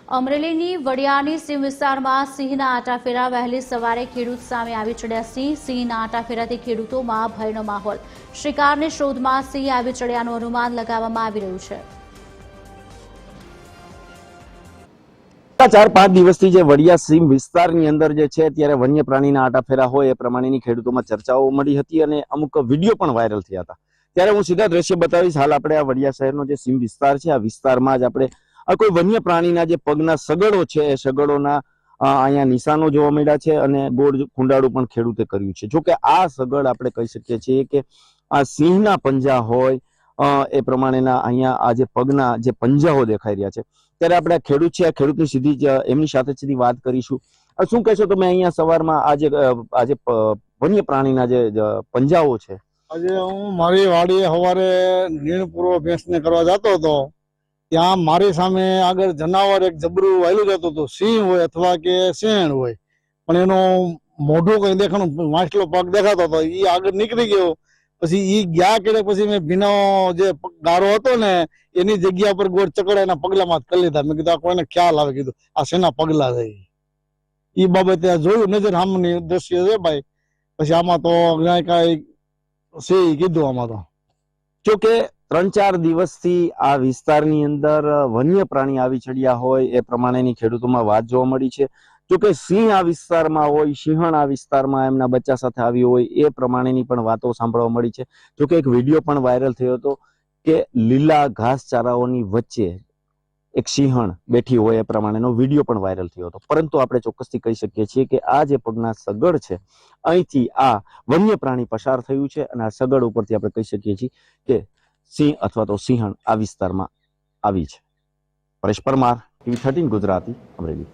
અમરેલીની વડિયાની સીમ વિસ્તારમાં સિંહના આટાફેરા વહેલી સવારે ખેડૂત સામે આવી ચડ્યા સિંહના આટાફેરાથી ખેડૂતોમાં ભયનો માહોલ। શિકારની શોધમાં સિંહ આવી ચડ્યાનું અનુમાન લગાવવામાં આવી રહ્યું છે। 4-5 દિવસથી જે વડિયા સીમ વિસ્તારની અંદર જે છે ત્યારે વન્ય પ્રાણીના આટાફેરા હોય એ પ્રમાણેની ખેડૂતોમાં ચર્ચાઓ મળી હતી અને અમુક વિડીયો પણ વાયરલ થયા હતા। ત્યારે હું સીધા દ્રશ્ય બતાવીશ। હાલ આપણે આ વડિયા શહેરનો જે સીમ વિસ્તાર છે, આ વિસ્તારમાં જ આપણે કોઈ વન્ય પ્રાણીના જે પગના સગડો છે એ સગડોના અહીંયા નિશાનો જોવા મળ્યા છે અને ગોળ કુંડાળું પણ ખેડૂતે કર્યું છે। જોકે આ સગડ આપણે કહી શકીએ છીએ કે આ સિંહના પંજા હોય એ પ્રમાણેના અહીંયા આ જે પગના જે પંજાઓ દેખાઈ રહ્યા છે। ત્યારે આપણે ખેડૂત છે, આ ખેડૂતની સીધી જ એમની સાથે સીધી વાત કરીશું। શું કહેશો તમે અહીંયા સવારમાં આજે વન્ય પ્રાણીના જે પંજાઓ છે? આજે હું મારી વાડીએ સવારે નીણ પૂર્વ ભેંસને કરવા જતો હતો, ત્યાં મારી સામે આગળ જનાવર એક જબરું વાયલું જતું હતું। સિંહ હોય અથવા કે શેણ હોય, પણ એનું મોઢું કઈ દેખાણું, વાંસલો પગ દેખાતો હતો। એ આગળ નીકળી ગયો, પછી એ ગયા કે પછી મેં ભીનો જે ગારો હતો ને એની જગ્યા પર ગોળ ચકડા એના પગલામાં કરી લીધા। મેં કીધું આ કોઈને ખ્યાલ આવે, કીધું આ શેના પગલા છે। એ બાબતે જોયું, નજર સામેની દ્રશ્ય છે ભાઈ। પછી આમાં તો કાંઈ છે કીધું આમાં તો। જોકે 3-4 દિવસથી આ વિસ્તારની અંદર વન્ય પ્રાણી આવી ચડ્યા હોય એ પ્રમાણેની ખેડૂતોમાં વાત જોવા મળી છે। જોકે સિંહ આ વિસ્તારમાં હોય, સિંહણ આ વિસ્તારમાં એમના બચ્ચા સાથે આવી હોય એ પ્રમાણેની પણ વાતો સાંભળવા મળી છે। જોકે એક વિડીયો પણ વાયરલ થયો હતો કે લીલા ઘાસચારાઓની વચ્ચે એક સિંહણ બેઠી હોય એ પ્રમાણેનો વિડીયો પણ વાયરલ થયો હતો। પરંતુ આપણે ચોક્કસથી કહી શકીએ છીએ કે આ જે પગના સગડ છે અહીંથી આ વન્ય પ્રાણી પસાર થયું છે અને આ સગડ ઉપરથી આપણે કહી શકીએ છીએ કે સિંહ અથવા તો સિંહણ આ વિસ્તારમાં આવી છે। પરેશ પરમાર, TV 13 ગુજરાતી, અમરેલી।